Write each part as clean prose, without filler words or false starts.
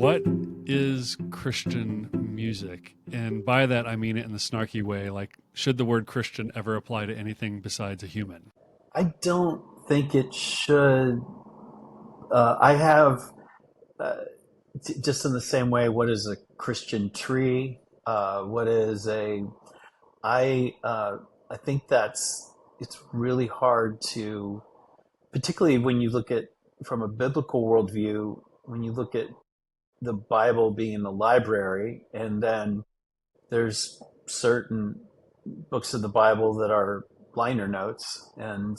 what is Christian music? And by that, I mean it in the snarky way, like, should the word Christian ever apply to anything besides a human? I don't think it should. I have just in the same way. What is a Christian tree? What is a? I think it's really hard to, particularly when you look at from a biblical worldview. When you look at the Bible being the library, and then there's certain books of the Bible that are liner notes, and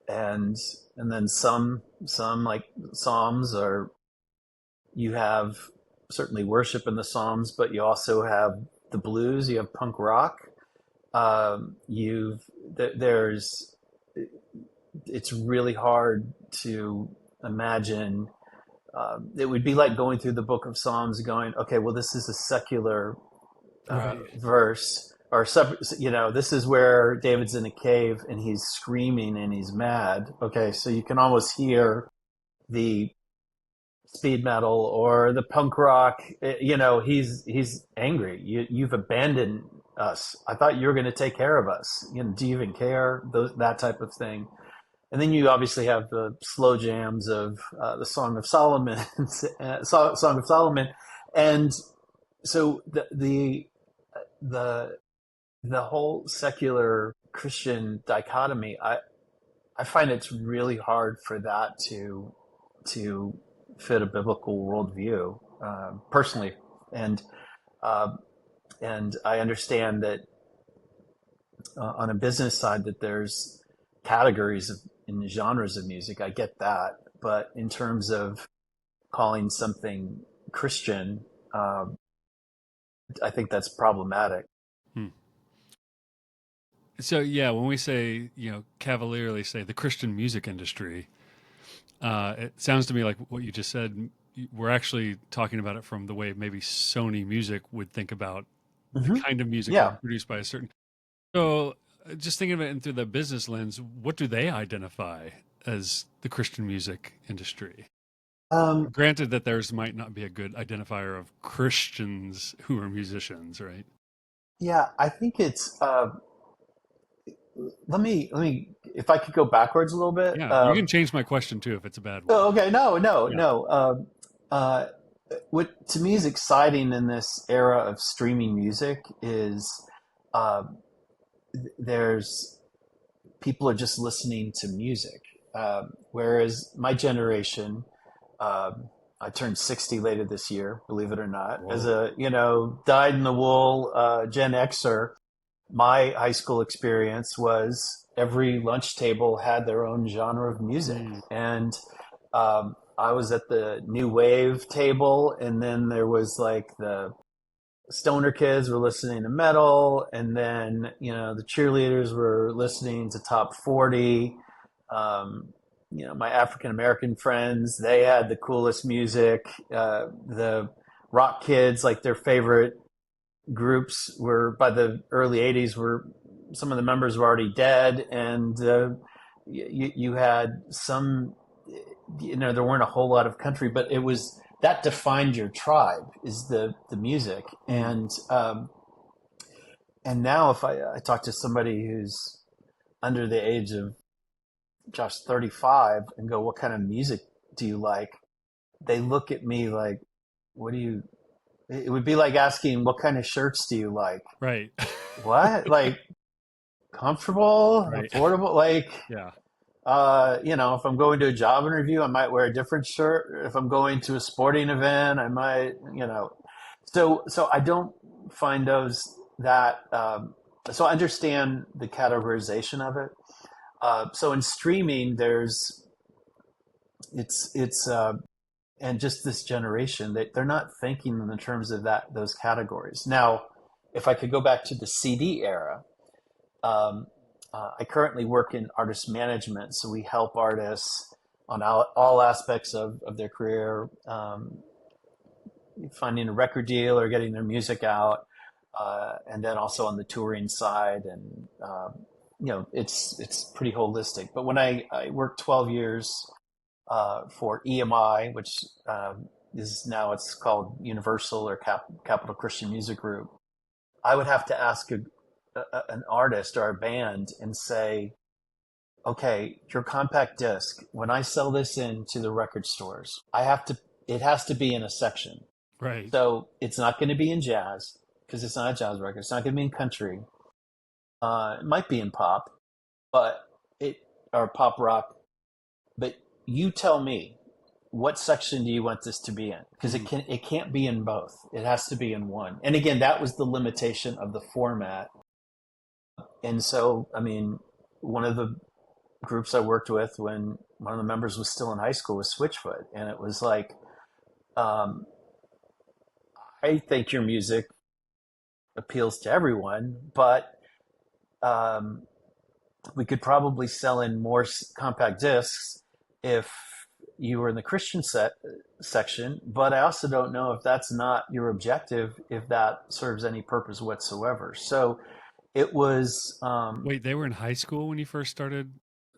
and then some like Psalms are, you have certainly worship in the Psalms, but you also have the blues, you have punk rock, there's it's really hard to imagine. It would be like going through the book of Psalms, going, okay, well, this is a secular Right. verse, or this is where David's in a cave and he's screaming and he's mad. Okay, so you can almost hear the speed metal or the punk rock. He's angry. You've abandoned us. I thought you were going to take care of us. Do you even care? That type of thing. And then you obviously have the slow jams of the Song of Solomon, Song of Solomon, and so the the whole secular Christian dichotomy. I find it's really hard for that to fit a biblical worldview, personally, and uh, and I understand that on a business side that there's categories in genres of music. I get that, but in terms of calling something Christian, I think that's problematic. Hmm. So yeah, when we say, cavalierly say the Christian music industry, it sounds to me like what you just said. We're actually talking about it from the way maybe Sony Music would think about the Hmm. kind of music that Yeah. was produced by a certain. So, just thinking of it through the business lens, what do they identify as the Christian music industry? Um, Granted that theirs might not be a good identifier of Christians who are musicians, right? yeah, I think it's. Let me, if I could go backwards a little bit. Yeah, you can change my question too if it's a bad one. Oh, okay, no, no, Yeah. no. Uh, what to me is exciting in this era of streaming music is uh, there's people are just listening to music, whereas my generation. I turned 60 later this year, believe it or not. As Whoa. a, dyed in the wool Gen Xer, my high school experience was every lunch table had their own genre of music. Mm. And I was at the new wave table, and then there was like the stoner kids were listening to metal, and then, the cheerleaders were listening to top 40. Um, my African American friends, they had the coolest music. The rock kids, like their favorite groups were by the early 80s, were some of the members were already dead. And you had some, there weren't a whole lot of country, but it was that defined your tribe, is the music. Mm. And now if I talk to somebody who's under the age of, Josh, 35, and go, what kind of music do you like? They look at me like, what do you, it would be like asking, what kind of shirts do you like? Right. What? Like, comfortable, Right. affordable? Like, Yeah. if I'm going to a job interview, I might wear a different shirt. If I'm going to a sporting event, I might, so I don't find those that, so I understand the categorization of it. So in streaming, it's and just this generation, they're not thinking in the terms of those categories. Now, if I could go back to the CD era, um, I currently work in artist management, so we help artists on all aspects of their career, finding a record deal or getting their music out, and then also on the touring side. And it's pretty holistic. But when I worked 12 years for EMI, which is now it's called Universal or Capital Christian Music Group, I would have to ask an artist or a band and say, okay, your compact disc, when I sell this into the record stores, it has to be in a section. Right. So it's not going to be in jazz because it's not a jazz record. It's not going to be in country. It might be in pop, but it or pop rock. But you tell me, what section do you want this to be in? Because it can't be in both. It has to be in one. And again, that was the limitation of the format. And so, I mean, one of the groups I worked with when one of the members was still in high school was Switchfoot, and it was like, um, I think your music appeals to everyone, but um, we could probably sell in more compact discs if you were in the Christian section, but I also don't know if that's not your objective, if that serves any purpose whatsoever. So it was Wait, they were in high school when you first started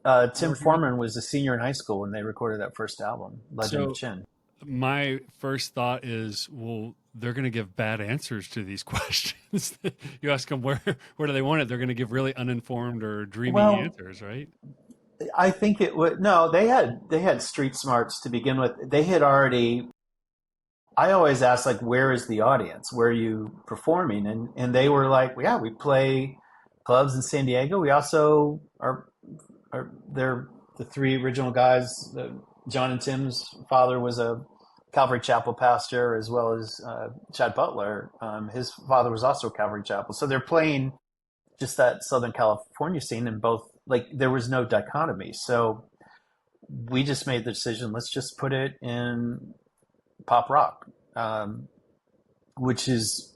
Tim working with them? Foreman was a senior in high school when they recorded that first album, Legend of So Chin. my first thought is, well, they're going to give bad answers to these questions. You ask them where do they want it? They're going to give really uninformed or dreamy Well, answers, right? I think it would no, they had street smarts to begin with. They had already I always ask like where is the audience? Where are you performing? And they were like, well, yeah, we play clubs in San Diego. We also are they're the three original guys. John and Tim's father was a Calvary Chapel pastor, as well as Chad Butler. His father was also Calvary Chapel. So they're playing just that Southern California scene, and both like there was no dichotomy. So we just made the decision. Let's just put it in pop rock, which is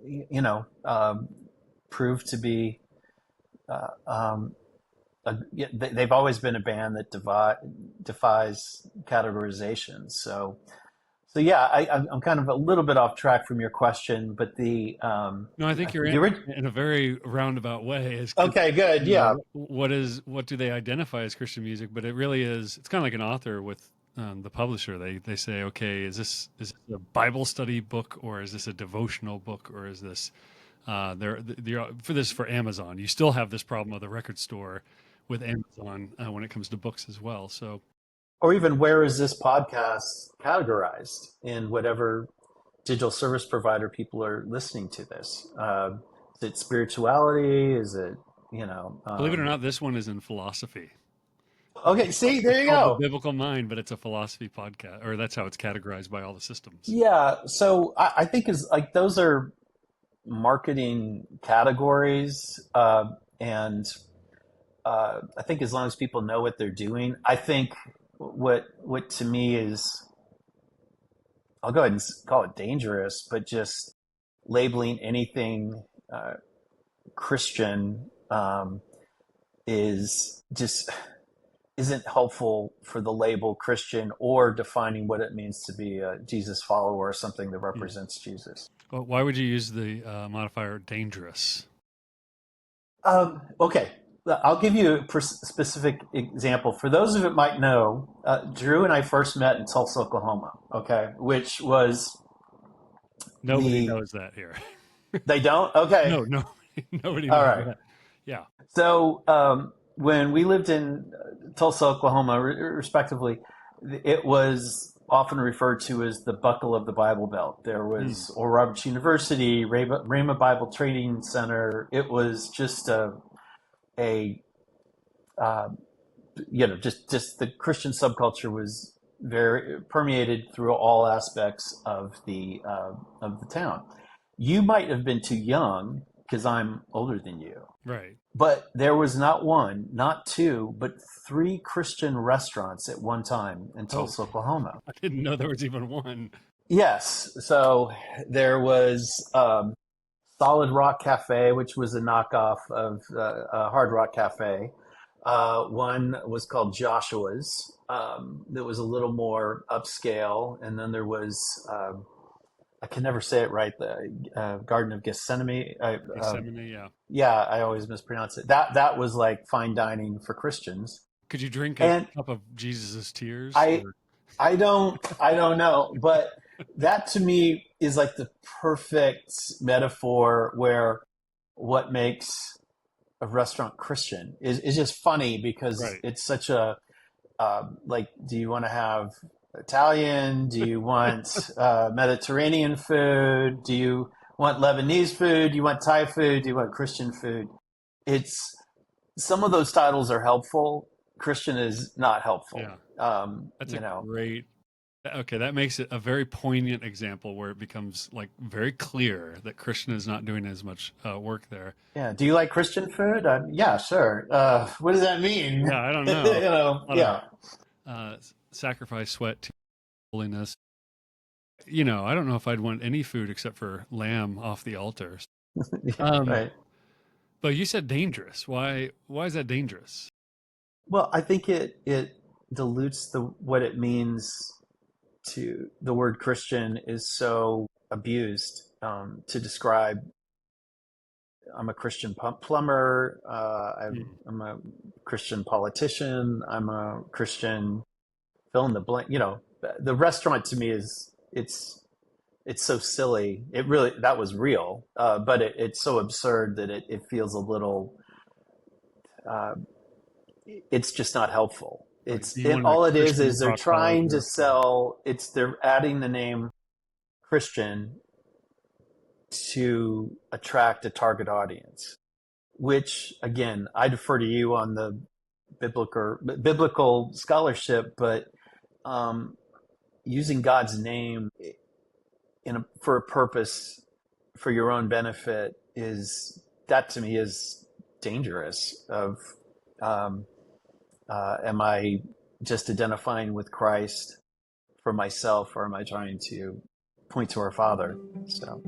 you know proved to be. They've always been a band that defies categorization. So yeah, I'm kind of a little bit off track from your question, but No, I think you're the answering it in a very roundabout way. Is 'cause, okay, good, you know, yeah. what do they identify as Christian music? But it really is. It's kind of like an author with the publisher. They say, okay, is this a Bible study book, or is this a devotional book, or is this for this for Amazon? You still have this problem of the record store with Amazon when it comes to books as well. So Or even where is this podcast categorized in whatever digital service provider people are listening to this? Is it spirituality? Is it you know? believe it or not, this one is in philosophy. Okay, see, It's there you called The go. Biblical Mind, but it's a philosophy podcast, or that's how it's categorized by all the systems. Yeah, so I think is like those are marketing categories, and I think as long as people know what they're doing, I think what to me is I'll go ahead and call it dangerous, but just labeling anything Christian is just isn't helpful for the label Christian or defining what it means to be a Jesus follower or something that Hmm. represents Jesus. Well, why would you use the modifier dangerous? Okay, I'll give you a specific example. For those of it might know, Drew and I first met in Tulsa, Oklahoma. Okay, which was Nobody the knows that here. they don't. Okay, No, no, nobody all knows right. that. Yeah. So when we lived in Tulsa, Oklahoma, respectively, it was often referred to as the buckle of the Bible Belt. There Hmm. was Oral Roberts University, Rhema Bible Training Center. It was just a uh, just the Christian subculture was very permeated through all aspects of the town. You might have been too young because I'm older than you, Right. but there was not one, not two, but three Christian restaurants at one time in Oh, Tulsa, Oklahoma. I didn't know there was even one. Yes, so there was Solid Rock Cafe, which was a knockoff of Hard Rock Cafe. One was called Joshua's, that was a little more upscale, and then there was I can never say it right. The Garden of Gethsemane. Gethsemane. Yeah. Yeah, I always mispronounce it. That was like fine dining for Christians, Could you drink a and cup of Jesus's tears I or I don't know, but that to me is like the perfect metaphor where what makes a restaurant Christian is just funny because Right. it's such a like, do you want to have Italian? Do you want Mediterranean food? Do you want Lebanese food? Do you want Thai food? Do you want Christian food? It's some of those titles are helpful. Christian is not helpful. Yeah. That's a You know, great. Okay, that makes it a very poignant example where it becomes like very clear that Christian is not doing as much work there. yeah. Do you like Christian food? Yeah, sure. What does that mean? Yeah, I don't You know. know, A lot of yeah. sacrifice, sweat, tears, holiness. I don't know if I'd want any food except for lamb off the altars. Yeah, Um, right. but you said dangerous. Why is that dangerous? Well, I think it dilutes the what it means to the word Christian is so abused to describe. I'm a Christian plumber. Hmm. I'm a Christian politician. I'm a Christian fill in the blank. You know, the restaurant to me is it's so silly. It really that was real, but it's so absurd that it feels a little. Uh, it's just not helpful. Right. It's Do you it want a all it Christian is they're trying to proselyte? sell. It's they're adding the name Christian to attract a target audience. Which again, I defer to you on the biblical scholarship, but um, using God's name for a purpose for your own benefit is that to me is dangerous. Um, am I just identifying with Christ for myself, or am I trying to point to our Father? So.